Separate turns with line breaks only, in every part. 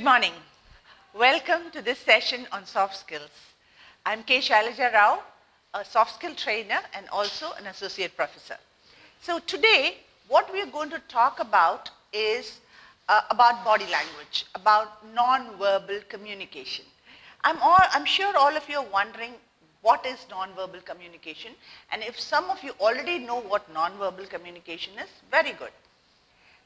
morning. Welcome to this session on soft skills. I'm K. Shailaja Rao, a soft skill trainer and also an associate professor. So today, what we're going to talk about is about body language, about non-verbal communication. I'm sure all of you are wondering what is non-verbal communication, and if some of you already know what non-verbal communication is, very good.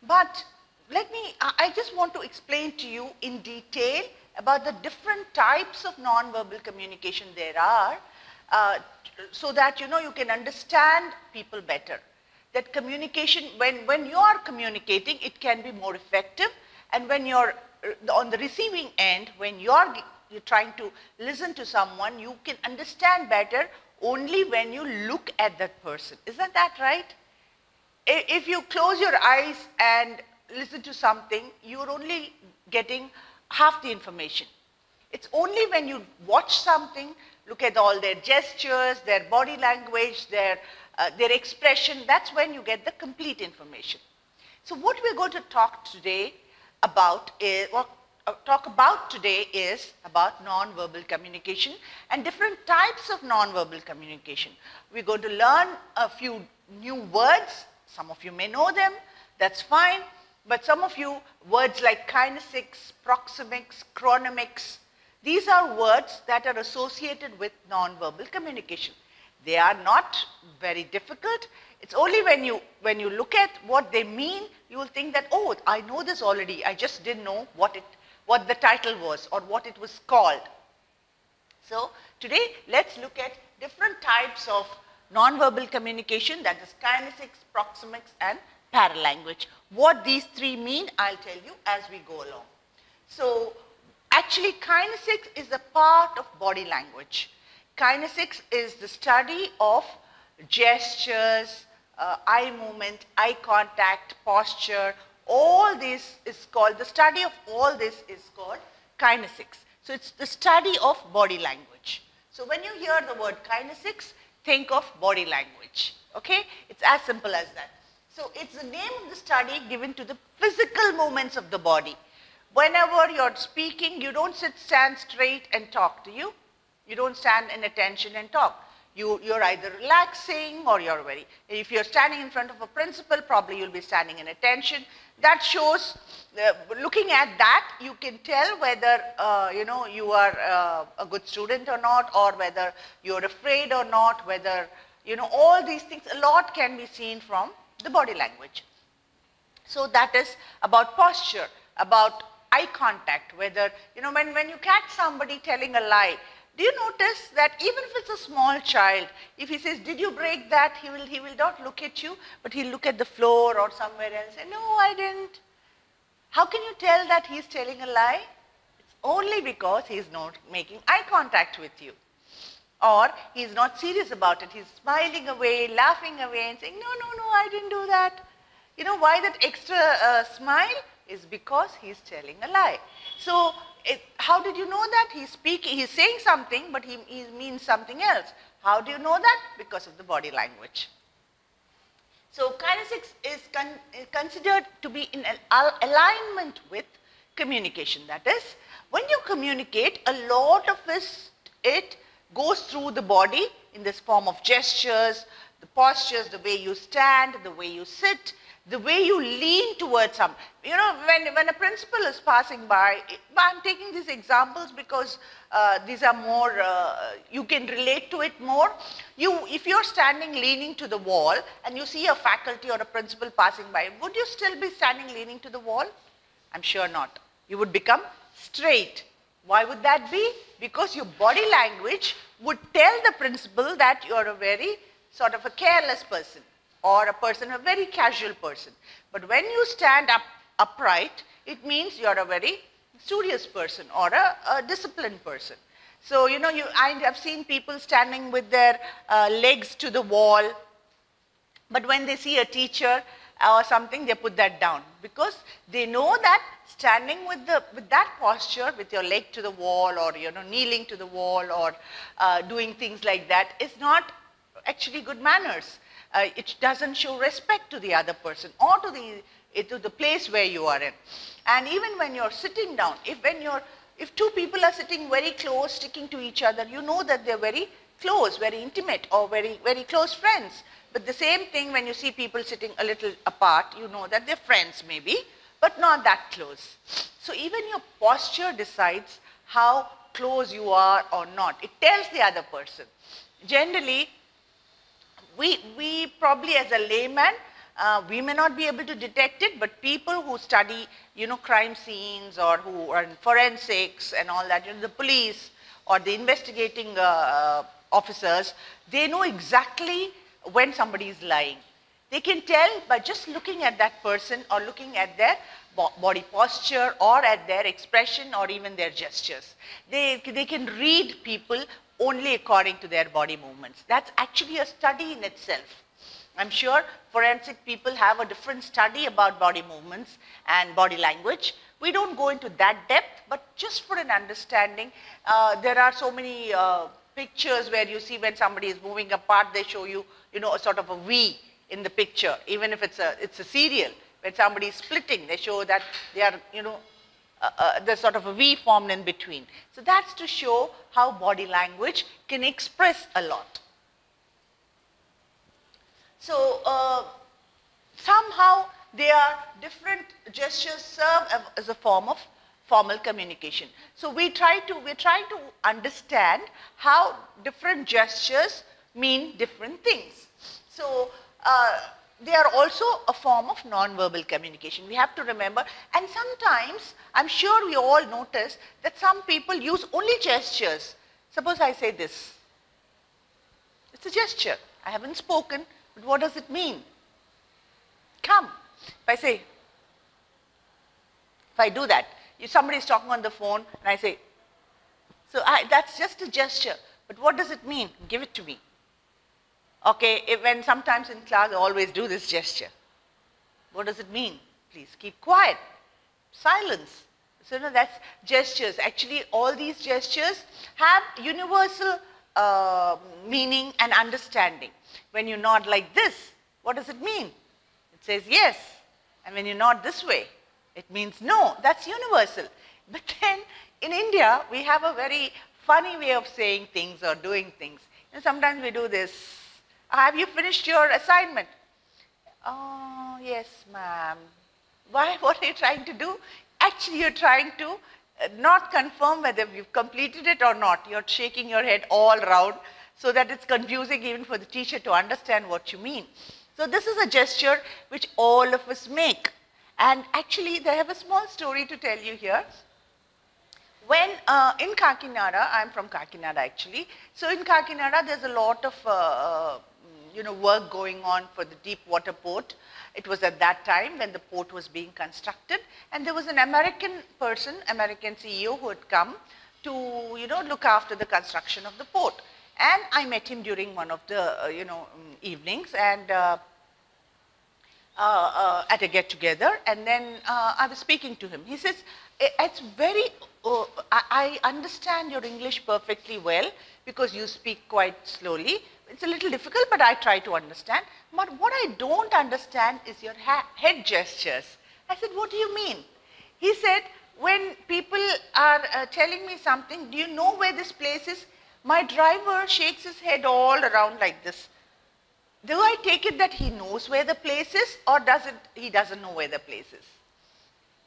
But I just want to explain to you in detail about the different types of non-verbal communication there are, so that you can understand people better. That communication, when you are communicating, it can be more effective, and when you're on the receiving end, when you're trying to listen to someone, you can understand better only when you look at that person. Isn't that right? If you close your eyes and listen to something, you're only getting half the information. It's only when you watch something, look at all their gestures, their body language, their expression, that's when you get the complete information. So what we're going to talk today about is, about non-verbal communication and different types of non-verbal communication. We're going to learn a few new words. Some of you may know them, that's fine. But some of you, words like kinesics, proxemics, chronomics, these are words that are associated with non-verbal communication. They are not very difficult. It's only when you look at what they mean, you will think that, oh, I know this already. I just didn't know what the title was or what it was called. So today, let's look at different types of non-verbal communication, that is kinesics, proxemics, and paralanguage. What these three mean, I'll tell you as we go along. So actually, kinesics is a part of body language. Kinesics is the study of gestures, eye movement, eye contact, posture. All this is called, the study of all this is called kinesics. So it's the study of body language. So when you hear the word kinesics, think of body language. Okay? It's as simple as that. So it's the name of the study given to the physical movements of the body. Whenever you're speaking, you don't stand straight and talk, do you? You don't stand in attention and talk. You're either relaxing or you're if you're standing in front of a principal, probably you'll be standing in attention. That shows, looking at that, you can tell whether, you are a good student or not, or whether you're afraid or not, whether, all these things, a lot can be seen from the body language. So that is about posture, about eye contact, whether, when you catch somebody telling a lie, do you notice that even if it's a small child, if he says, did you break that, he will not look at you, but he'll look at the floor or somewhere else and say, no, I didn't. How can you tell that he's telling a lie? It's only because he's not making eye contact with you. Or he's not serious about it. He's smiling away, laughing away and saying, no, I didn't do that. You know why that extra smile? Is because he's telling a lie. So how did you know that? He's saying something, but he means something else. How do you know that? Because of the body language. So kinesics is considered to be in alignment with communication. That is, when you communicate, a lot of it goes through the body in this form of gestures, the postures, the way you stand, the way you sit, the way you lean towards some. When a principal is passing by, I'm taking these examples because these are more, you can relate to it more. If you're standing leaning to the wall and you see a faculty or a principal passing by, would you still be standing leaning to the wall? I'm sure not. You would become straight. Why would that be? Because your body language would tell the principal that you're a very sort of a careless person or a person, a very casual person. But when you stand upright, it means you're a very studious person or a disciplined person. So, I have seen people standing with their legs to the wall, but when they see a teacher or something, they put that down because they know that standing with that posture, with your leg to the wall or kneeling to the wall or doing things like that is not actually good manners. It doesn't show respect to the other person or to the to the place where you are in. And even when you're sitting down, if two people are sitting very close, sticking to each other, you know that they're very close, very intimate, or very, very close friends. But the same thing when you see people sitting a little apart, you know that they're friends maybe, but not that close. So even your posture decides how close you are or not. It tells the other person. Generally, we probably as a layman, we may not be able to detect it, but people who study, crime scenes or who are in forensics and all that, the police or the investigating officers, they know exactly when somebody is lying. They can tell by just looking at that person or looking at their body posture or at their expression or even their gestures. They can read people only according to their body movements. That's actually a study in itself. I'm sure forensic people have a different study about body movements and body language. We don't go into that depth, but just for an understanding, there are so many pictures where you see when somebody is moving apart, they show you, a sort of a V in the picture. Even if it's a serial, when somebody is splitting, they show that they are, there's sort of a V formed in between. So that's to show how body language can express a lot. So somehow different gestures serve as a form of formal communication. So we're trying to understand how different gestures mean different things. So they are also a form of non-verbal communication. We have to remember, and sometimes I'm sure we all notice that some people use only gestures. Suppose I say this. It's a gesture. I haven't spoken, but what does it mean? Come. If I do that, somebody is talking on the phone and I say, so that's just a gesture, but what does it mean? Give it to me. Okay, when sometimes in class I always do this gesture. What does it mean? Please keep quiet. Silence. So that's gestures. Actually, all these gestures have universal meaning and understanding. When you nod like this, what does it mean? It says yes. And when you nod this way, it means no. That's universal. But then in India, we have a very funny way of saying things or doing things. Sometimes we do this. Have you finished your assignment? Oh, yes, ma'am. Why? What are you trying to do? Actually, you're trying to not confirm whether you've completed it or not. You're shaking your head all around so that it's confusing even for the teacher to understand what you mean. So this is a gesture which all of us make. And actually, I have a small story to tell you here. When in Kakinada, I'm from Kakinada actually. So in Kakinada, there's a lot of work going on for the deep water port. It was at that time when the port was being constructed, and there was an American person, American CEO, who had come to look after the construction of the port. And I met him during one of the evenings, and at a get-together, and then I was speaking to him. He says, it's very, I understand your English perfectly well because you speak quite slowly. It's a little difficult, but I try to understand. But what I don't understand is your head gestures. I said, what do you mean? He said, when people are telling me something, do you know where this place is? My driver shakes his head all around like this. Do I take it that he knows where the place is, or he doesn't know where the place is?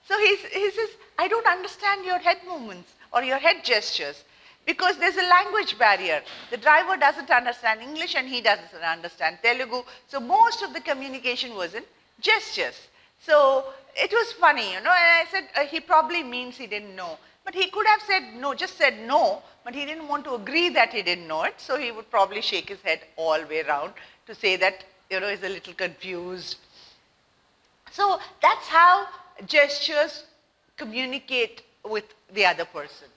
So he says, I don't understand your head movements or your head gestures because there's a language barrier. The driver doesn't understand English and he doesn't understand Telugu. So most of the communication was in gestures. So it was funny, and I said, he probably means he didn't know. But he could have said no, just said no, but he didn't want to agree that he didn't know it. So he would probably shake his head all the way around to say that, he's a little confused. So that's how gestures communicate with the other person.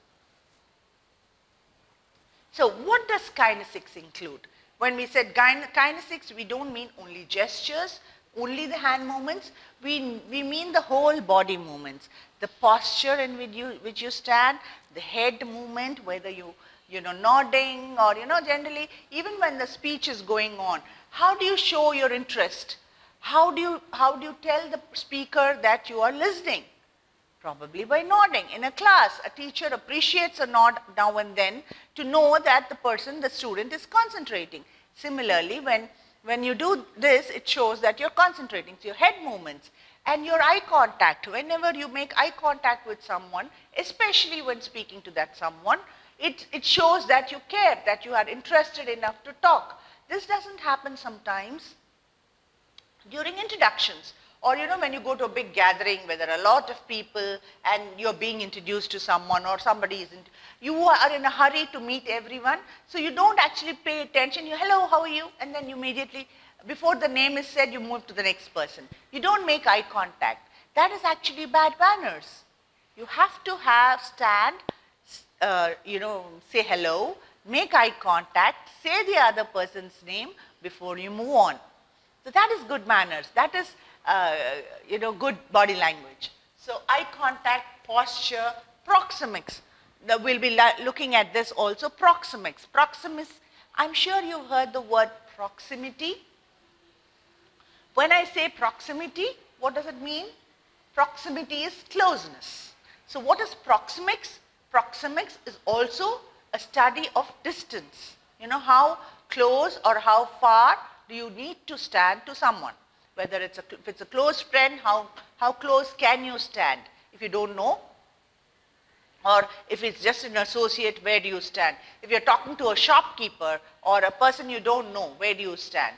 So what does kinesics include? When we said kinesics, we don't mean only gestures, only the hand movements. We mean the whole body movements. The posture in which you stand, the head movement, whether nodding or, generally, even when the speech is going on, how do you show your interest? How do you tell the speaker that you are listening? Probably by nodding. In a class, a teacher appreciates a nod now and then to know that the student is concentrating. Similarly, when you do this, it shows that you're concentrating. So your head movements and your eye contact, whenever you make eye contact with someone, especially when speaking to that someone, it shows that you care, that you are interested enough to talk. This doesn't happen sometimes during introductions, or when you go to a big gathering where there are a lot of people and you're being introduced to someone, or somebody isn't, you are in a hurry to meet everyone, so you don't actually pay attention. You, hello, how are you? And then you immediately, before the name is said, you move to the next person. You don't make eye contact. That is actually bad manners. You have to stand, say hello, make eye contact, say the other person's name before you move on. So that is good manners. That is, good body language. So eye contact, posture, proxemics. We'll be looking at this also. Proxemics. Proximus, I'm sure you've heard the word proximity. When I say proximity, what does it mean? Proximity is closeness. So what is proxemics? Proxemics is also a study of distance. How close or how far do you need to stand to someone? Whether if it's a close friend, how close can you stand? If you don't know, or if it's just an associate, where do you stand? If you're talking to a shopkeeper or a person you don't know, where do you stand?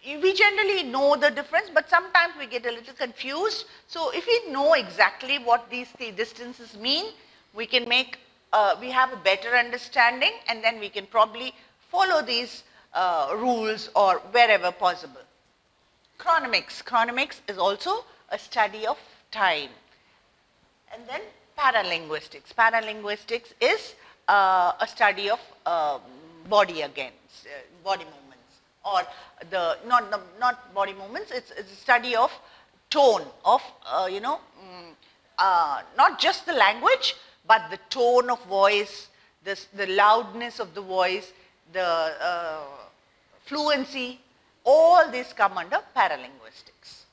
We generally know the difference, but sometimes we get a little confused. So if we know exactly what these distances mean, we can we have a better understanding, and then we can probably follow these rules or wherever possible. Chronomics. Chronomics is also a study of time. And then paralinguistics. Paralinguistics is a study of body again, body movements, or not body movements. It's a study of tone of not just the language, but the tone of voice, the loudness of the voice, the fluency. All these come under paralinguistics.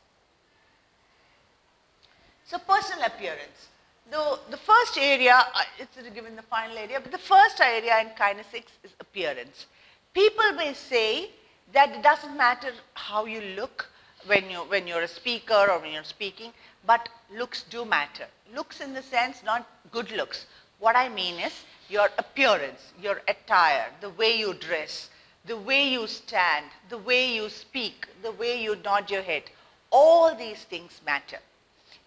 So personal appearance. The first area, it's given the final area, but the first area in kinesics is appearance. People may say that it doesn't matter how you look when you're a speaker or when you're speaking, but looks do matter. Looks in the sense, not good looks. What I mean is your appearance, your attire, the way you dress, the way you stand, the way you speak, the way you nod your head. All these things matter,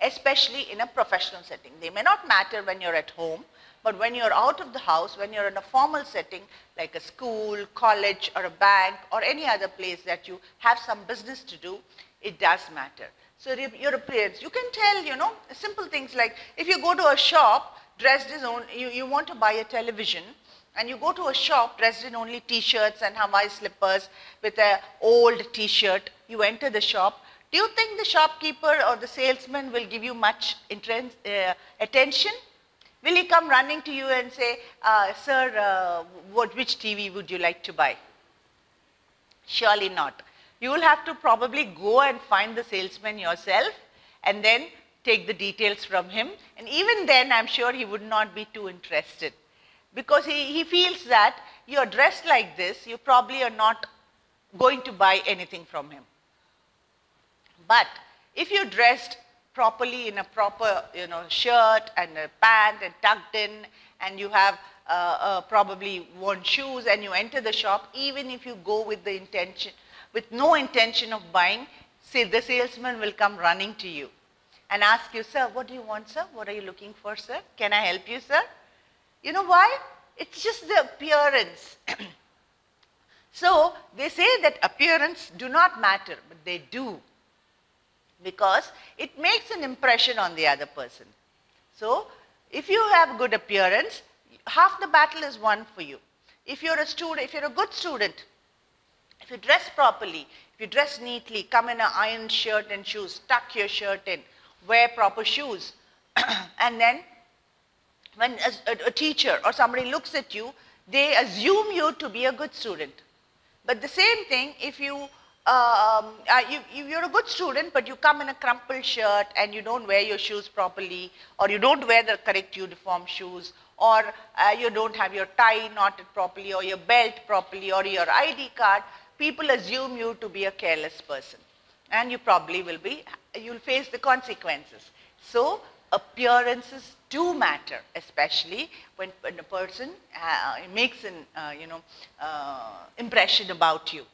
especially in a professional setting. They may not matter when you're at home, but when you're out of the house, when you're in a formal setting like a school, college, or a bank, or any other place that you have some business to do, it does matter. So your appearance, you can tell, simple things like if you go to a shop dressed as you want to buy a television, and you go to a shop dressed in only t-shirts and Hawaii slippers with an old t-shirt, you enter the shop. Do you think the shopkeeper or the salesman will give you much attention? Will he come running to you and say, sir, which TV would you like to buy? Surely not. You will have to probably go and find the salesman yourself and then take the details from him. And even then, I'm sure he would not be too interested, because he feels that you're dressed like this, you probably are not going to buy anything from him. But if you're dressed properly in a proper shirt and a pant and tucked in, and you have probably worn shoes, and you enter the shop, even if you go with no intention of buying, say the salesman will come running to you and ask you, sir, what do you want, sir? What are you looking for, sir? Can I help you, sir? You know why? It's just the appearance. So they say that appearance do not matter, but they do, because it makes an impression on the other person. So if you have good appearance, half the battle is won for you. If you're a student, if you're a good student, if you dress properly, if you dress neatly, come in an ironed shirt and shoes, tuck your shirt in, wear proper shoes, and then when a teacher or somebody looks at you, they assume you to be a good student. But the same thing, if you you're a good student, but you come in a crumpled shirt and you don't wear your shoes properly, or you don't wear the correct uniform shoes, or you don't have your tie knotted properly, or your belt properly, or your ID card, people assume you to be a careless person. And you probably will be, you'll face the consequences. So appearances do matter, especially when a person makes an impression about you.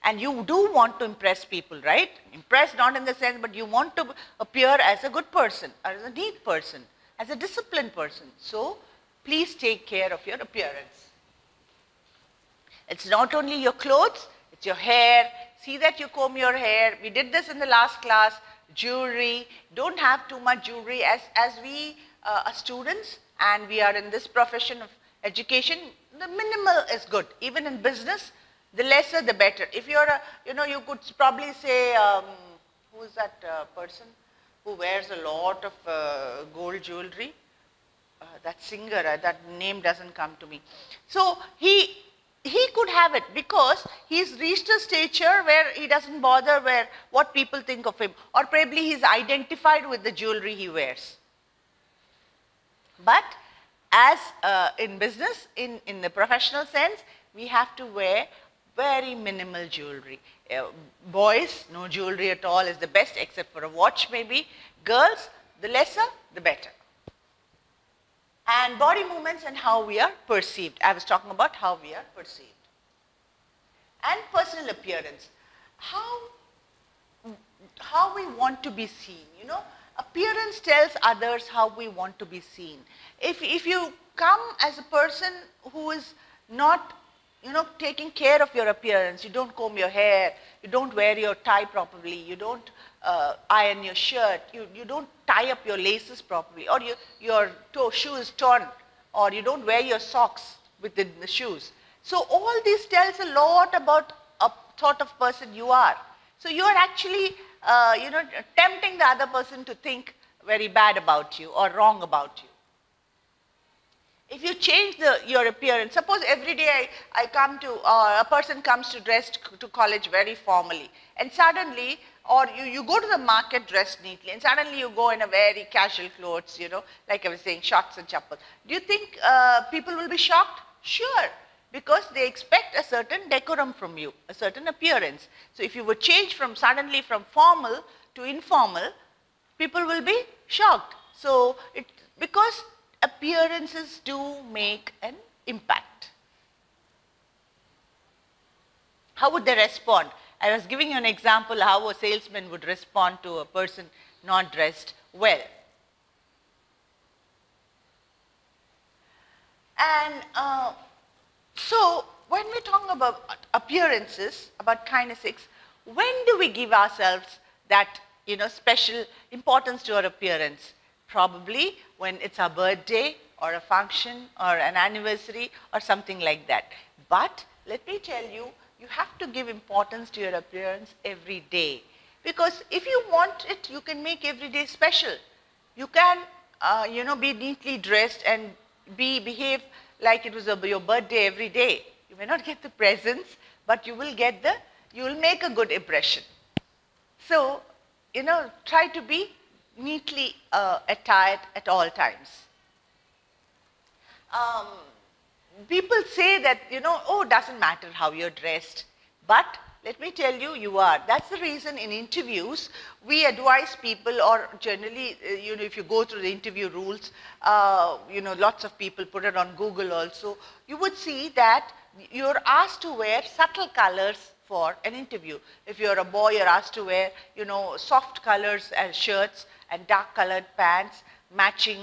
And you do want to impress people, right? Impress not in the sense, but you want to appear as a good person, as a neat person, as a disciplined person. So please take care of your appearance. It's not only your clothes, it's your hair. See that you comb your hair. We did this in the last class. Jewelry. Don't have too much jewelry. As we are students and we are in this profession of education, the minimal is good. Even in business, the lesser the better. If you're a, you could probably say, who is that person who wears a lot of gold jewelry? That singer, that name doesn't come to me. So he could have it because he's reached a stature where he doesn't bother what people think of him, or probably he's identified with the jewelry he wears. But as in business, in the professional sense, we have to wear very minimal jewelry. Boys, no jewelry at all is the best, except for a watch maybe. Girls, the lesser, the better. And body movements and how we are perceived. I was talking about how we are perceived. And personal appearance. How we want to be seen, Appearance tells others how we want to be seen. If you come as a person who is not, taking care of your appearance, you don't comb your hair, you don't wear your tie properly, you don't iron your shirt, you don't tie up your laces properly, or your shoe is torn, or you don't wear your socks within the shoes. So all this tells a lot about a sort of person you are. So you are actually, tempting the other person to think very bad about you or wrong about you. If you change your appearance, suppose every day I come to, a person comes to dressed to college very formally, and suddenly, or you go to the market dressed neatly, and suddenly you go in a very casual clothes, like I was saying, shorts and chappal. Do you think people will be shocked? Sure, because they expect a certain decorum from you, a certain appearance. So if you would change suddenly from formal to informal, people will be shocked. So because appearances do make an impact. How would they respond? I was giving you an example how a salesman would respond to a person not dressed well. And so when we're talking about appearances, about kinesics, when do we give ourselves that special importance to our appearance? Probably when it's our birthday or a function or an anniversary or something like that. But let me tell you, you have to give importance to your appearance every day. Because if you want it, you can make every day special. You can, be neatly dressed and behave like it was your birthday every day. You may not get the presents, but you will make a good impression. So, try to be neatly attired at all times. People say that, oh, doesn't matter how you're dressed. But let me tell you, you are. That's the reason in interviews, we advise people, or generally, if you go through the interview rules, lots of people put it on Google also, you would see that you're asked to wear subtle colors for an interview. If you're a boy, you're asked to wear, soft colors as shirts and dark colored pants, matching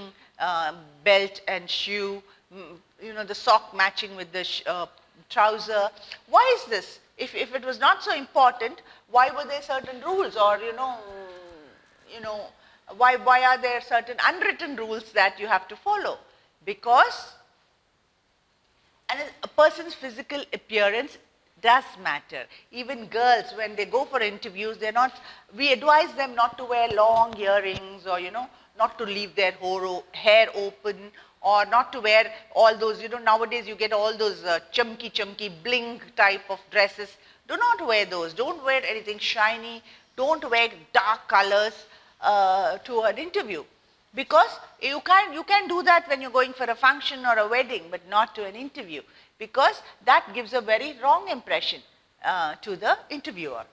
belt and shoe, the sock matching with the trouser. Why is this? If it was not so important, why were there certain rules, or why are there certain unwritten rules that you have to follow? Because a person's physical appearance does matter. Even girls, when they go for interviews, we advise them not to wear long earrings, or not to leave their hair open, or not to wear all those, nowadays you get all those chunky bling type of dresses. Do not wear those. Don't wear anything shiny. Don't wear dark colors to an interview. Because you can do that when you're going for a function or a wedding, but not to an interview, because that gives a very wrong impression to the interviewer.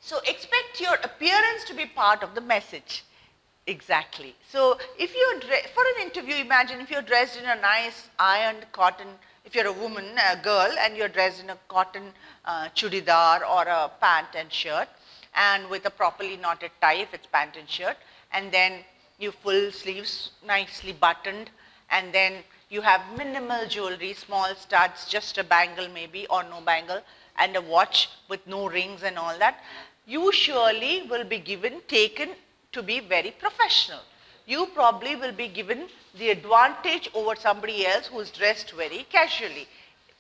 So expect your appearance to be part of the message. Exactly. So if you for an interview, imagine if you're dressed in a nice ironed cotton, if you're a woman, a girl, and you're dressed in a cotton chudidar or a pant and shirt, and with a properly knotted tie if it's pant and shirt, and then you full sleeves nicely buttoned, and then you have minimal jewelry, small studs, just a bangle maybe or no bangle, and a watch with no rings and all that, you surely will be taken to be very professional. You probably will be given the advantage over somebody else who is dressed very casually.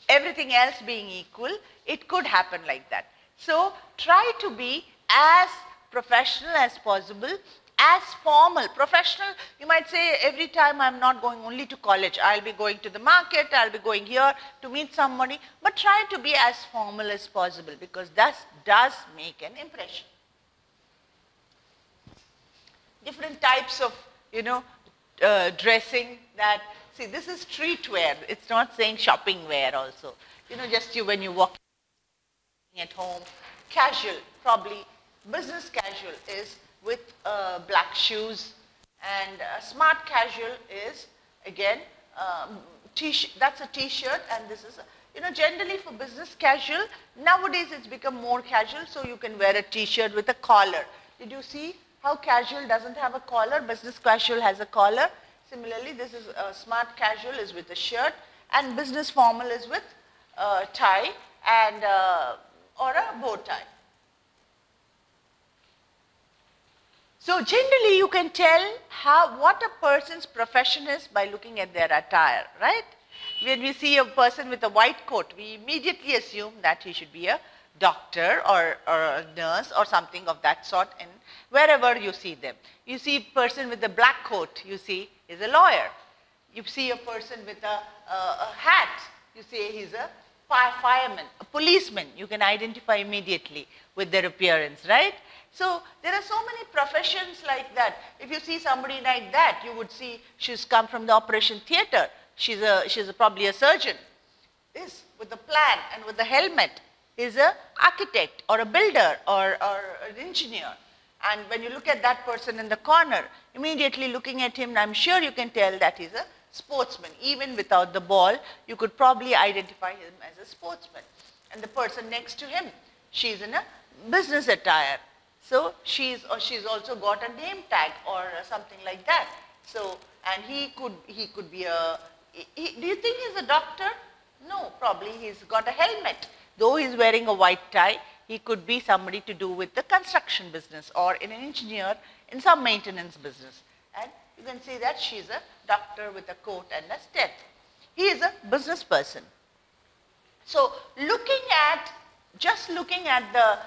Everything else being equal, it could happen like that. So try to be as professional as possible, as formal. Professional, you might say, every time I'm not going only to college, I'll be going to the market, I'll be going here to meet somebody, but try to be as formal as possible, because that does make an impression. Different types of, dressing that, see, this is streetwear. It's not saying shopping wear also. Just when you walk at home, casual, probably business casual is with black shoes, and smart casual is again that's a t-shirt, and this is generally for business casual. Nowadays it's become more casual, so you can wear a t-shirt with a collar. Did you see how casual doesn't have a collar? Business casual has a collar. Similarly, this is smart casual is with a shirt, and business formal is with tie and or a bow tie. So generally you can tell what a person's profession is by looking at their attire, right? When we see a person with a white coat, we immediately assume that he should be a doctor or a nurse or something of that sort, and wherever you see them. You see a person with a black coat, you see is a lawyer. You see a person with a hat, you say he's a fireman, a policeman. You can identify immediately with their appearance, right? So there are so many professions like that. If you see somebody like that, you would see she's come from the operation theater. She's probably a surgeon. This with the plan and with the helmet is an architect or a builder or an engineer. And when you look at that person in the corner, immediately looking at him, I'm sure you can tell that he's a sportsman. Even without the ball, you could probably identify him as a sportsman. And the person next to him, she's in a business attire. So she's also got a name tag or something like that. So, and he could be a, do you think he's a doctor? No, probably he's got a helmet. Though he's wearing a white tie, he could be somebody to do with the construction business or in an engineer in some maintenance business. And you can see that she's a doctor with a coat and a steth. He is a business person. So just looking at the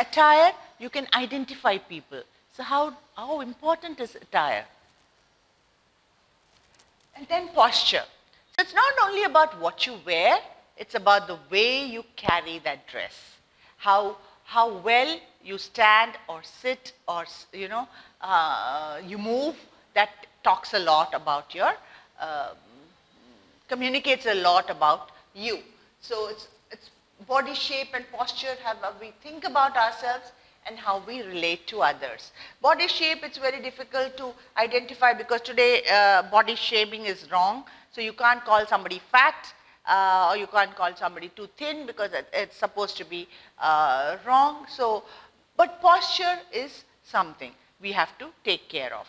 attire, you can identify people. So how important is attire? And then posture. So it's not only about what you wear, it's about the way you carry that dress. How well you stand or sit or you move, that talks a lot about your, communicates a lot about you. So it's body shape and posture, how we think about ourselves and how we relate to others. Body shape, it's very difficult to identify because today body shaming is wrong. So you can't call somebody fat or you can't call somebody too thin because it's supposed to be wrong. So, but posture is something we have to take care of.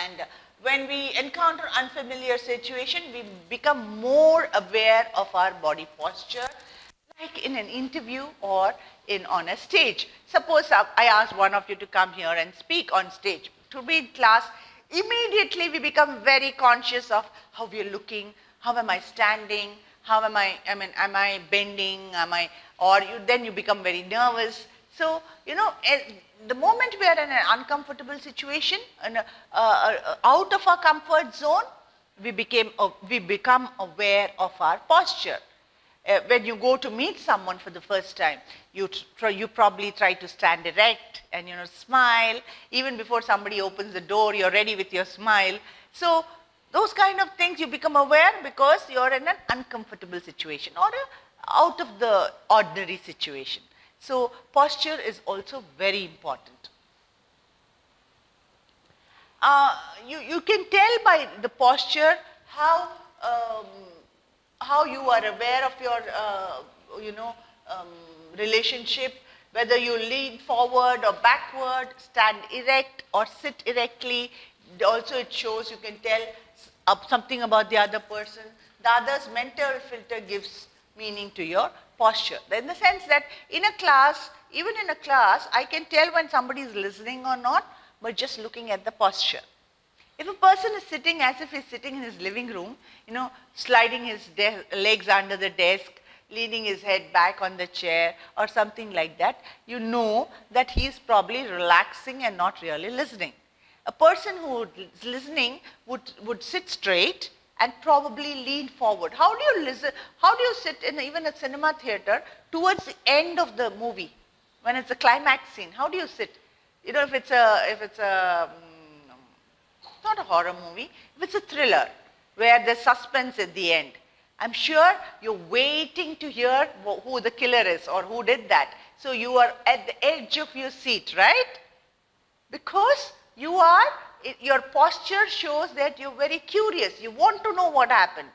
And when we encounter unfamiliar situation, we become more aware of our body posture, like in an interview or on a stage. Suppose I ask one of you to come here and speak on stage. To be in class, immediately we become very conscious of how we are looking, how am I standing, how am I bending, then you become very nervous. So, the moment we are in an uncomfortable situation, out of our comfort zone, we become aware of our posture. When you go to meet someone for the first time, you probably try to stand erect and smile. Even before somebody opens the door, you're ready with your smile. So those kind of things you become aware because you're in an uncomfortable situation or out of the ordinary situation. So posture is also very important. You can tell by the posture how you are aware of your relationship, whether you lean forward or backward, stand erect or sit erectly. Also it shows, you can tell something about the other person. The other's mental filter gives meaning to your posture. In the sense that in a class, even in a class, I can tell when somebody is listening or not by just looking at the posture. If a person is sitting as if he's sitting in his living room, sliding his legs under the desk, leaning his head back on the chair or something like that, you know that he is probably relaxing and not really listening. A person who is listening would sit straight and probably lean forward. How do you listen? How do you sit in even a cinema theater towards the end of the movie when it's a climax scene? How do you sit? If it's not a horror movie, if it's a thriller where there's suspense at the end, I'm sure you're waiting to hear who the killer is or who did that. So you are at the edge of your seat, right? Because your posture shows that you're very curious. You want to know what happened.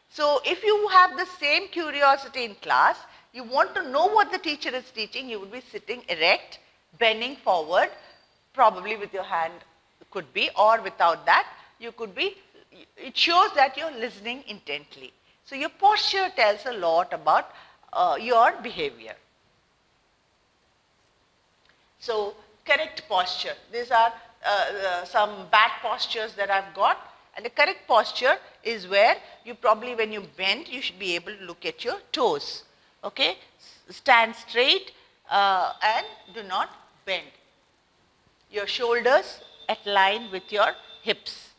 So if you have the same curiosity in class, you want to know what the teacher is teaching, you would be sitting erect, bending forward, probably with your hand could be, or without that, you could be, it shows that you're listening intently. So your posture tells a lot about your behavior. So correct posture. These are some bad postures that I've got, and the correct posture is where you probably, when you bend, you should be able to look at your toes. Okay? Stand straight and do not bend. Your shoulders at line with your hips.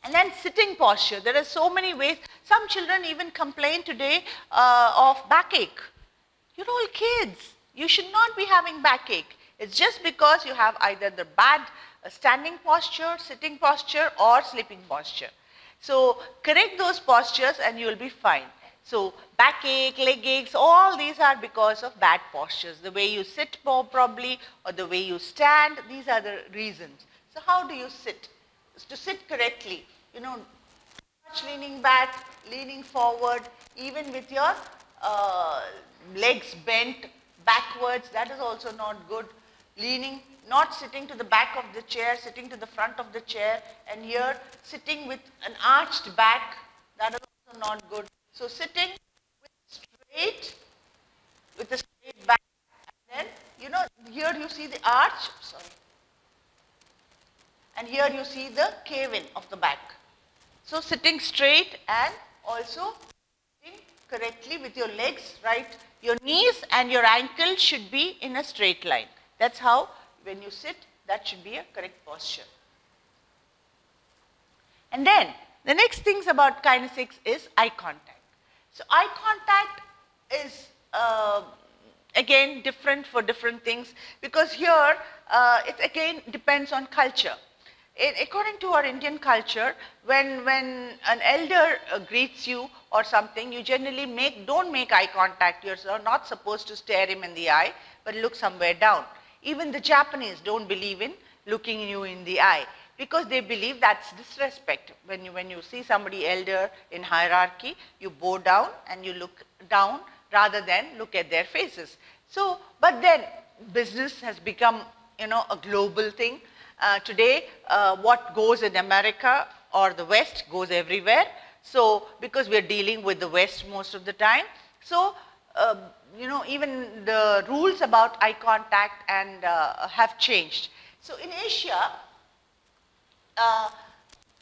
And then sitting posture. There are so many ways. Some children even complain today of backache. You're all kids. You should not be having backache. It's just because you have either the bad standing posture, sitting posture or sleeping posture. So correct those postures and you will be fine. So backache, leg aches, all these are because of bad postures. The way you sit probably or the way you stand, these are the reasons. So how do you sit? To sit correctly, much leaning back, leaning forward, even with your legs bent backwards, that is also not good. Leaning, not sitting to the back of the chair, sitting to the front of the chair, and here sitting with an arched back, that is also not good. So sitting with a straight back, and then, here you see the arch, sorry, and here you see the cave-in of the back. So sitting straight and also sitting correctly with your legs, right? Your knees and your ankles should be in a straight line. That's how, when you sit, that should be a correct posture. And then, the next things about kinesics is eye contact. So eye contact is again different for different things, because here it again depends on culture. According to our Indian culture, when an elder greets you or something, you generally don't make eye contact. You're not supposed to stare him in the eye, but look somewhere down. Even the Japanese don't believe in looking you in the eye, because they believe that's disrespect. When you see somebody elder in hierarchy, you bow down and you look down rather than look at their faces. So, but then business has become, a global thing. Today, what goes in America or the West goes everywhere. So, because we are dealing with the West most of the time, so even the rules about eye contact and have changed. So, in Asia,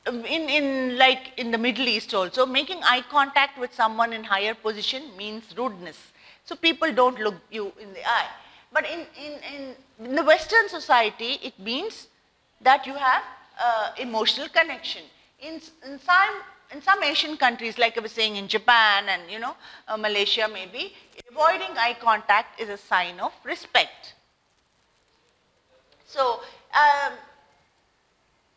in the Middle East also, making eye contact with someone in higher position means rudeness. So people don't look you in the eye. But in the Western society, it means that you have emotional connection. In some Asian countries, like I was saying in Japan and Malaysia maybe, avoiding eye contact is a sign of respect. So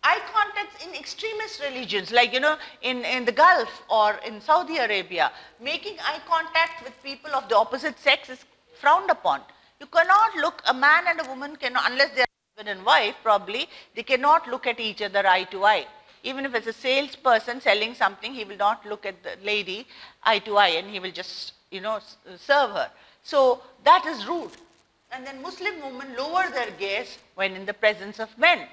eye contact in extremist religions, like in the Gulf or in Saudi Arabia, making eye contact with people of the opposite sex is frowned upon. You cannot look, a man and a woman cannot, unless they are husband and wife probably, they cannot look at each other eye to eye. Even if it's a salesperson selling something, he will not look at the lady eye to eye, and he will just serve her. So that is rude. And then Muslim women lower their gaze when in the presence of men.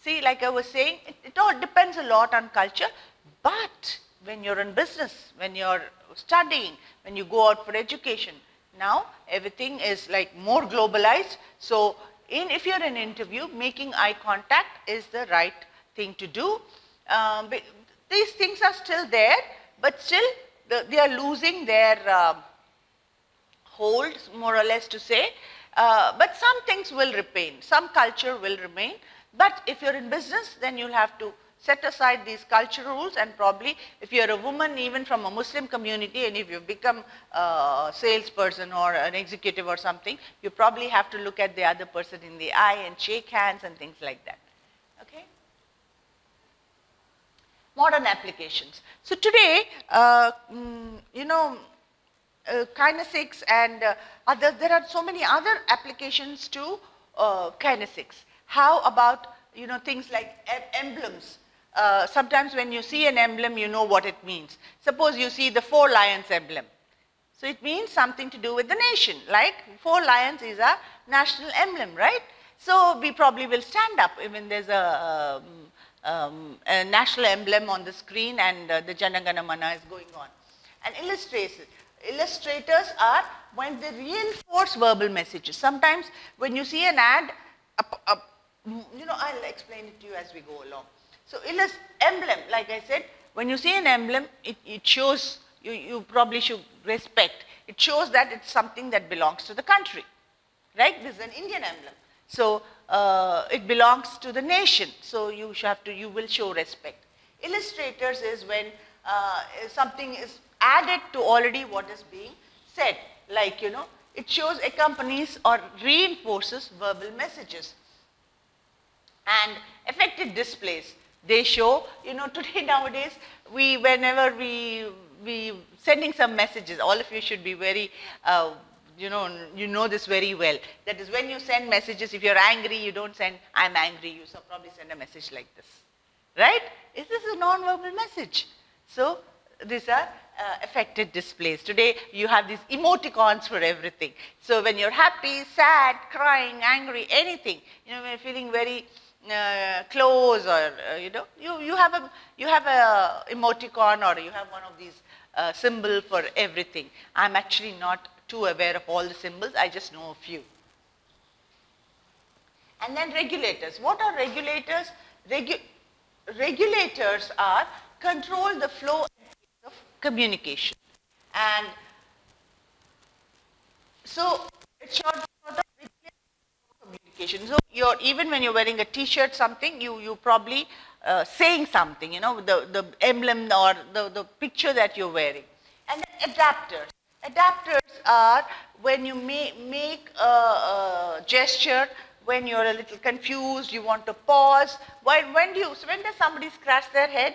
See, like I was saying, it all depends a lot on culture, but when you're in business, when you're studying, when you go out for education, now everything is like more globalized. So if you're in an interview, making eye contact is the right thing to do. These things are still there, but still they are losing their hold, more or less to say. But some things will remain, some culture will remain. But if you're in business, then you'll have to set aside these cultural rules, and probably if you're a woman even from a Muslim community, and if you become a salesperson or an executive or something, you probably have to look at the other person in the eye and shake hands and things like that. Okay? Modern applications. So today, kinesics and others, there are so many other applications to kinesics. How about things like emblems? Sometimes when you see an emblem, you know what it means. Suppose you see the 4 lions emblem. So it means something to do with the nation, like 4 lions is a national emblem, right? So we probably will stand up when there's a national emblem on the screen and the Jana Gana Mana is going on. And illustrators are when they reinforce verbal messages. Sometimes when you see an ad, I'll explain it to you as we go along. So emblem, like I said, when you see an emblem, it shows, you probably should respect. It shows that it's something that belongs to the country, right? This is an Indian emblem. So it belongs to the nation. So you will show respect. Illustrators is when something is added to already what is being said. Like, it shows, accompanies or reinforces verbal messages. And affected displays, they show, today nowadays, whenever we sending some messages, all of you should be very, you know this very well. That is, when you send messages, if you're angry, you don't send, I'm angry, you probably send a message like this, right? This is a non-verbal message. So these are affected displays. Today, you have these emoticons for everything. So when you're happy, sad, crying, angry, anything, when you're feeling very close, or you have a emoticon, or you have one of these symbol for everything. I'm actually not too aware of all the symbols. I just know a few. And then regulators. What are regulators? Regulators are control the flow of communication. And so it should communication. So even when you're wearing a t-shirt, something, you probably saying something, the emblem or the picture that you're wearing. And then adapters. Adapters are when you make a gesture, when you're a little confused, you want to pause. When does somebody scratch their head?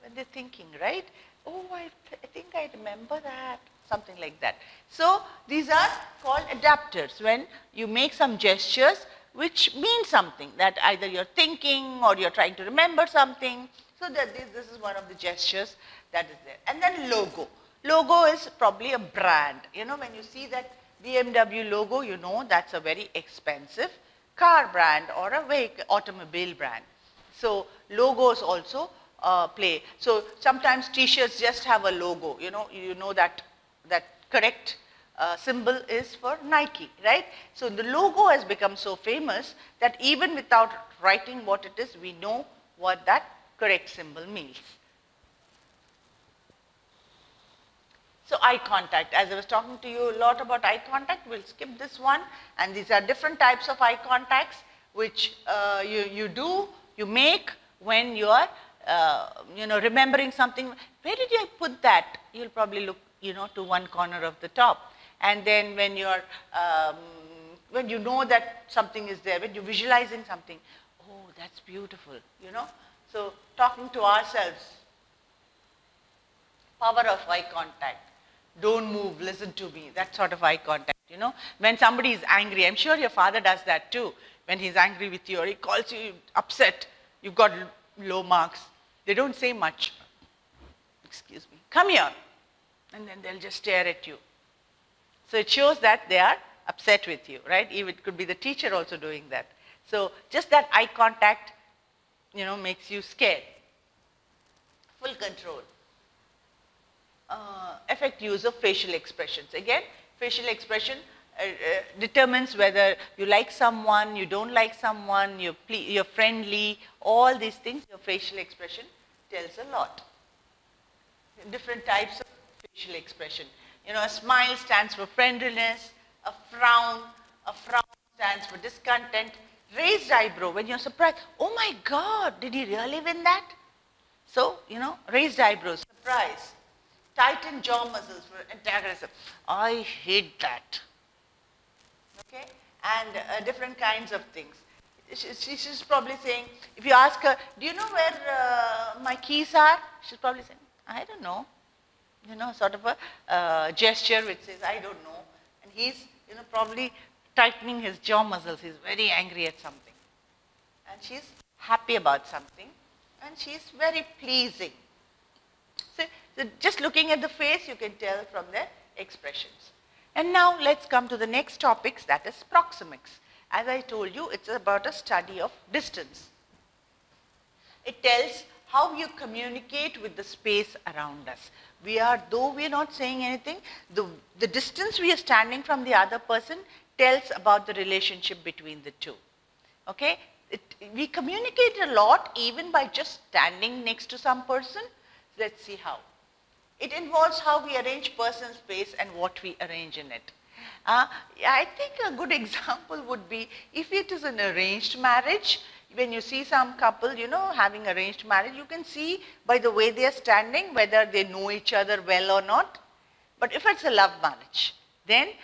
When they're thinking, right? Oh, I think I remember that. Something like that. So these are called adapters, when you make some gestures which mean something, that either you're thinking or you're trying to remember something. So that this is one of the gestures that is there. And then logo. Logo is probably a brand. When you see that BMW logo, you know that's a very expensive car brand or a vehicle, automobile brand. So logos also play. So sometimes t-shirts just have a logo. You know that correct symbol is for Nike, right? So the logo has become so famous that even without writing what it is, we know what that correct symbol means. So eye contact, as I was talking to you a lot about eye contact, we'll skip this one, and these are different types of eye contacts which you make when you are remembering something. Where did I put that? You'll probably look to one corner of the top, and then when you're when you know that something is there, when you're visualizing something, oh, that's beautiful, So talking to ourselves, power of eye contact. Don't move, listen to me, that sort of eye contact, When somebody is angry, I'm sure your father does that too. When he's angry with you or he calls you upset, you've got low marks. They don't say much. Excuse me. Come here. And then they'll just stare at you. So it shows that they are upset with you, right? Even it could be the teacher also doing that. So just that eye contact, makes you scared. Full control. Effect use of facial expressions. Again, facial expression determines whether you like someone, you don't like someone, you're friendly, all these things, your facial expression tells a lot. Different types of facial expression. A smile stands for friendliness, a frown stands for discontent, raised eyebrow, when you're surprised, oh my God, did he really win that? So, raised eyebrows, surprise. Tighten jaw muscles for antagonism. I hate that. Okay? And different kinds of things. She's probably saying, if you ask her, do you know where my keys are? She's probably saying, I don't know. Sort of a gesture which says, I don't know. And he's, probably tightening his jaw muscles. He's very angry at something. And she's happy about something. And she's very pleasing. So just looking at the face, you can tell from their expressions. And now let's come to the next topics, that is proxemics. As I told you, it's about a study of distance. It tells how you communicate with the space around us. Though we are not saying anything, the distance we are standing from the other person tells about the relationship between the two. Okay? We communicate a lot even by just standing next to some person. Let's see how. It involves how we arrange personal space and what we arrange in it. I think a good example would be if it is an arranged marriage. When you see some couple, having arranged marriage, you can see by the way they are standing whether they know each other well or not. But if it's a love marriage, then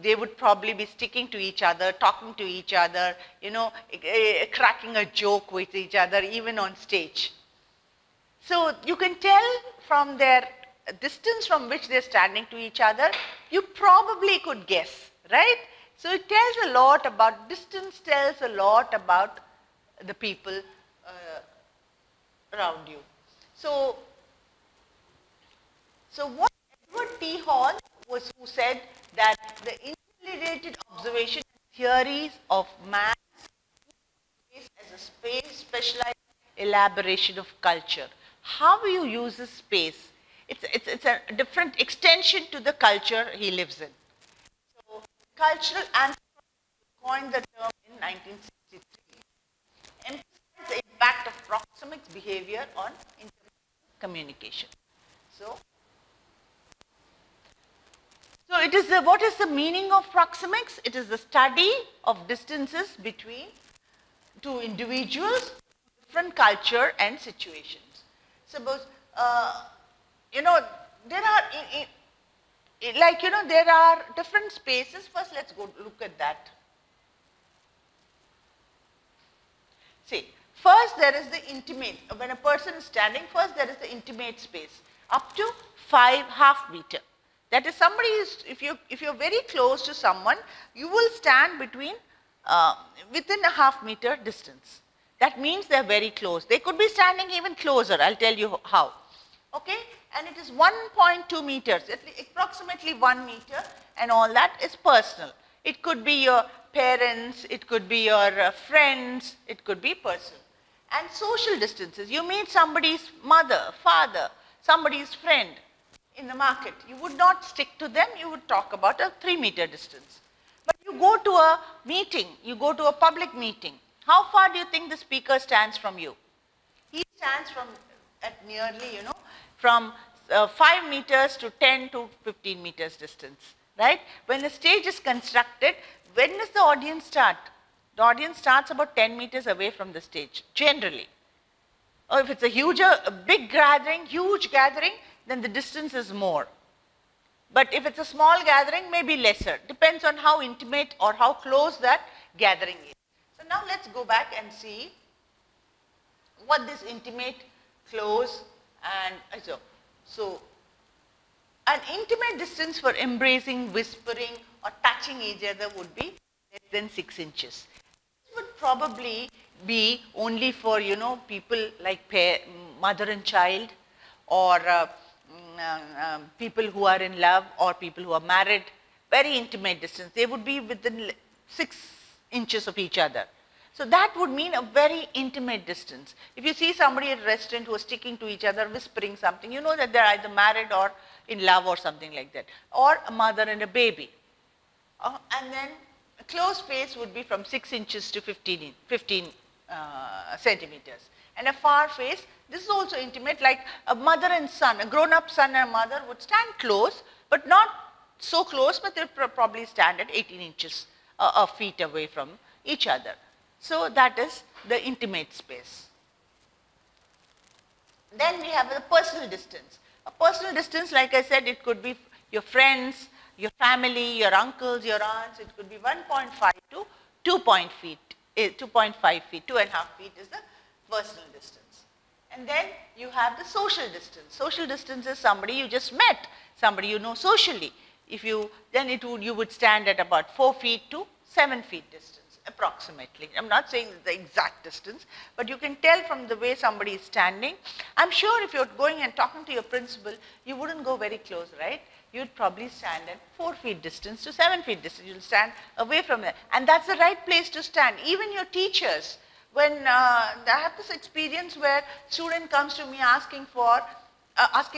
they would probably be sticking to each other, talking to each other, cracking a joke with each other, even on stage. So you can tell from their distance from which they're standing to each other, you probably could guess, right? So it tells a lot about, distance tells a lot about the people around you. So what Edward T. Hall was who said that the interrelated observation theories of man's space as a space specialized elaboration of culture. How you use a space, it's a different extension to the culture he lives in. So cultural anthropology coined the term in 1963. Emphasize the impact of proxemics behavior on communication. So it is what is the meaning of proxemics? It is the study of distances between two individuals, different culture and situations. Suppose, there are different spaces. First, let's go look at that. See, first there is the intimate. When a person is standing, first there is the intimate space up to 5.5 meters. That is, somebody is, if you're very close to someone, you will stand between within a 0.5 meter distance. That means they're very close. They could be standing even closer. I'll tell you how. Okay? And it is 1.2 meters, approximately 1 meter, and all that is personal. It could be your parents, it could be your friends, it could be personal. And social distances. You meet somebody's mother, father, somebody's friend in the market. You would not stick to them, you would talk about a 3 meter distance. But you go to a meeting, you go to a public meeting. How far do you think the speaker stands from you? He stands from at nearly, from 5 meters to 10 to 15 meters distance, right? When a stage is constructed, when does the audience start? The audience starts about 10 meters away from the stage, generally. Or if it's a big gathering, huge gathering, then the distance is more. But if it's a small gathering, maybe lesser. Depends on how intimate or how close that gathering is. So now let's go back and see what this intimate, close, and so an intimate distance for embracing, whispering, or touching each other would be less than 6 inches. This would probably be only for, people like mother and child, or people who are in love, or people who are married. Very intimate distance. They would be within 6 inches of each other. So that would mean a very intimate distance. If you see somebody at a restaurant who are sticking to each other, whispering something, you know that they're either married or in love or something like that. Or a mother and a baby. And then a close face would be from 6 inches to 15 centimeters. And a far face, this is also intimate, like a mother and son, a grown-up son and a mother would stand close, but not so close, but they'll probably stand at 18 inches feet away from each other. So that is the intimate space. Then we have the personal distance. A personal distance, like I said, it could be your friends, your family, your uncles, your aunts. It could be 1.5 to 2.5 feet. 2.5 feet, 2.5 feet is the personal distance. And then you have the social distance. Social distance is somebody you just met, somebody you know socially. Then you would stand at about 4 feet to 7 feet distance. Approximately. I'm not saying the exact distance, but you can tell from the way somebody is standing. I'm sure if you're going and talking to your principal, you wouldn't go very close, right? You'd probably stand at 4 feet distance to 7 feet distance. You'll stand away from there. And that's the right place to stand. Even your teachers, when I have this experience where student comes to me asking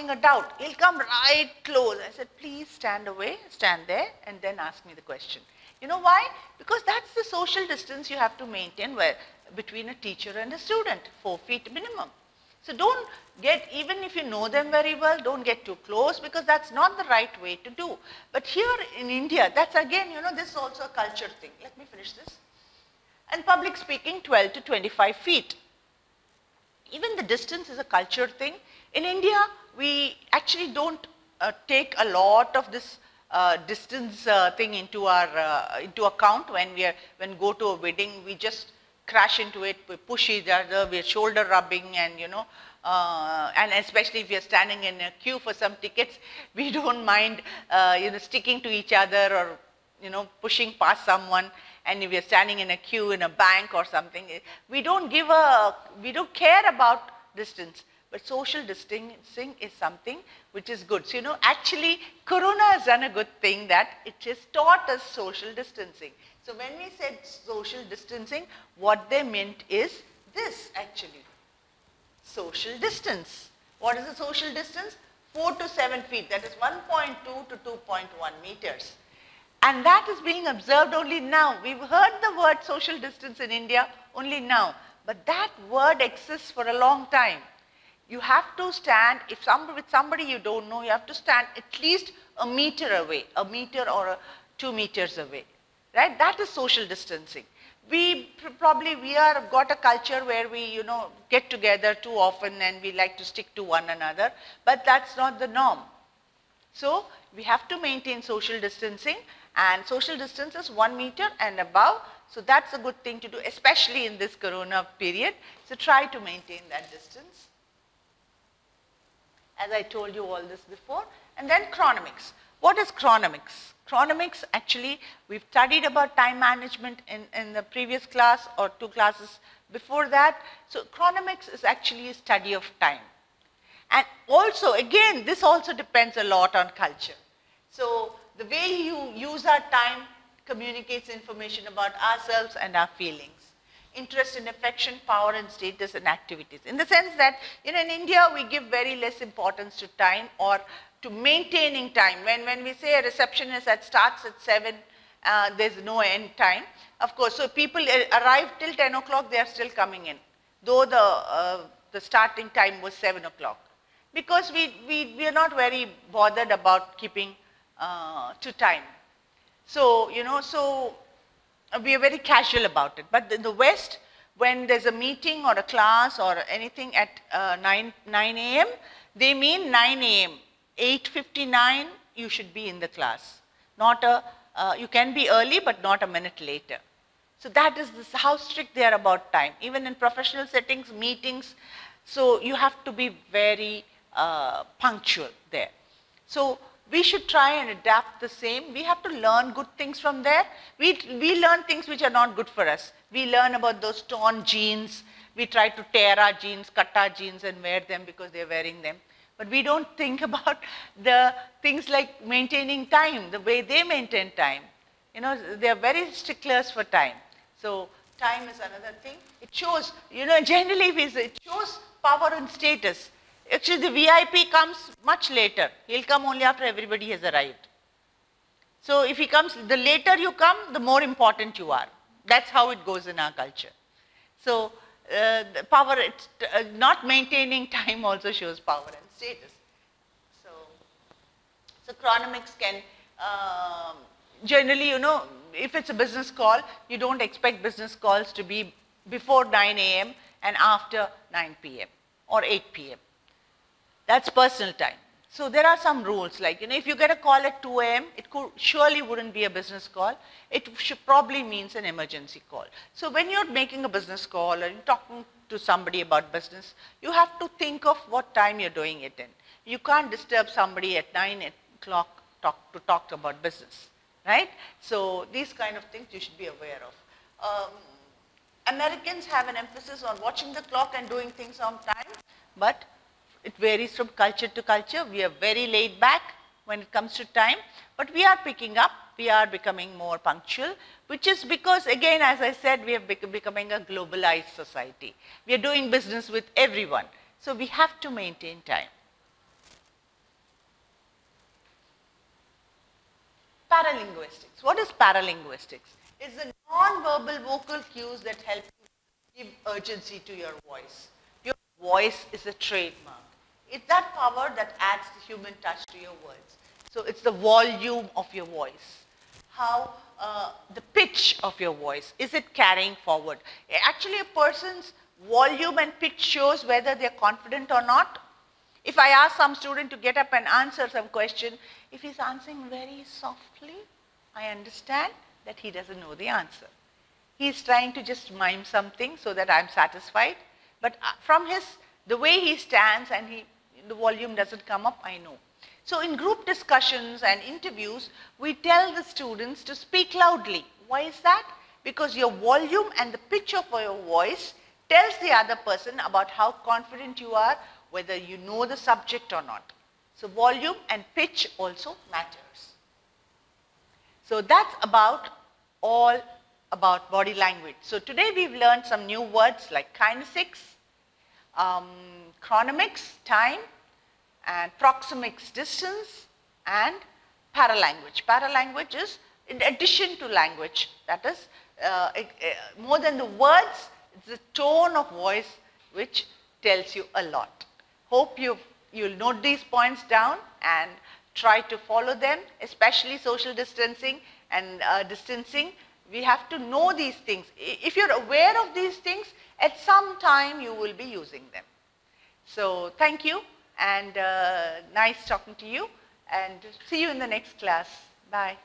a doubt, he'll come right close. I said, please stand away, stand there, and then ask me the question. You know why? Because that's the social distance you have to maintain between a teacher and a student, 4 feet minimum. So don't even if you know them very well, don't get too close, because that's not the right way to do. But here in India, that's again, this is also a culture thing. Let me finish this. And public speaking, 12 to 25 feet. Even the distance is a culture thing. In India, we actually don't take a lot of this distance thing into account when go to a wedding. We just crash into it, we push each other, we're shoulder rubbing, and and especially if you're standing in a queue for some tickets, we don't mind sticking to each other or pushing past someone. And if you're standing in a queue in a bank or something, we don't care about distance. But social distancing is something which is good. So, actually, Corona has done a good thing, that it has taught us social distancing. So, when we said social distancing, what they meant is this actually, social distance. What is the social distance? 4 to 7 feet, that is 1.2 to 2.1 meters. And that is being observed only now. We've heard the word social distance in India only now. But that word exists for a long time. You have to stand, with somebody you don't know, you have to stand at least a meter away, a meter or 2 meters away, right? That is social distancing. We have got a culture where we, get together too often and we like to stick to one another, but that's not the norm. So we have to maintain social distancing, and social distance is 1 meter and above. So that's a good thing to do, especially in this Corona period. So try to maintain that distance. As I told you all this before. And then chronomics. What is chronomics? Chronomics, actually, we've studied about time management in the previous class or 2 classes before that. So chronomics is actually a study of time. And also, again, this also depends a lot on culture. So the way you use our time communicates information about ourselves and our feelings. Interest in affection, power and status and activities. In the sense that, in India, we give very less importance to time or to maintaining time. When we say a receptionist that starts at 7, there's no end time. Of course, so people arrive till 10 o'clock, they are still coming in, though the starting time was 7 o'clock. because we are not very bothered about keeping to time. So, you know, so we are very casual about it. But in the West, when there's a meeting or a class or anything at 9 a.m., they mean 9 a.m. 8:59, you should be in the class. Not a, you can be early, but not a minute later. So that is how strict they are about time. Even in professional settings, meetings, so you have to be very punctual there. So we should try and adapt the same. We have to learn good things from there. We learn things which are not good for us. We learn about those torn jeans. We try to tear our jeans, cut our jeans and wear them because they're wearing them. But we don't think about the things like maintaining time, the way they maintain time. You know, they're very sticklers for time. So time is another thing. It shows, you know, generally it shows power and status. Actually, the VIP comes much later. He'll come only after everybody has arrived. So if he comes, the later you come, the more important you are. That's how it goes in our culture. So the power, not maintaining time also shows power and status. So chronomics can, generally, you know, if it's a business call, you don't expect business calls to be before 9 a.m. and after 9 p.m. or 8 p.m. That's personal time. So there are some rules, like, you know, if you get a call at 2 a.m., it surely wouldn't be a business call. It probably means an emergency call. So when you're making a business call or you're talking to somebody about business, you have to think of what time you're doing it in. You can't disturb somebody at 9 o'clock to talk about business, right? So these kind of things you should be aware of. Americans have an emphasis on watching the clock and doing things on time, but it varies from culture to culture. We are very laid back when it comes to time, but we are picking up, we are becoming more punctual, which is because, again, as I said, we are becoming a globalized society. We are doing business with everyone, so we have to maintain time. Paralinguistics. What is paralinguistics? It's the non-verbal vocal cues that help you give urgency to your voice. Your voice is a trademark. It's that power that adds the human touch to your words. So it's the volume of your voice. How the pitch of your voice, is it carrying forward? Actually, a person's volume and pitch shows whether they're confident or not. If I ask some student to get up and answer some question, if he's answering very softly, I understand that he doesn't know the answer. He's trying to just mime something so that I'm satisfied. But from the way he stands and the volume doesn't come up, I know. So in group discussions and interviews, we tell the students to speak loudly. Why is that? Because your volume and the pitch of your voice tells the other person about how confident you are, whether you know the subject or not. So volume and pitch also matters. So that's about all about body language. So today we've learned some new words like kinesics, chronomics, time, and proxemics, distance, and paralanguage. Paralanguage is in addition to language. That is, more than the words, it's the tone of voice which tells you a lot. Hope you'll note these points down and try to follow them, especially social distancing and distancing. We have to know these things. If you're aware of these things, at some time you will be using them. So thank you, and nice talking to you, and see you in the next class. Bye.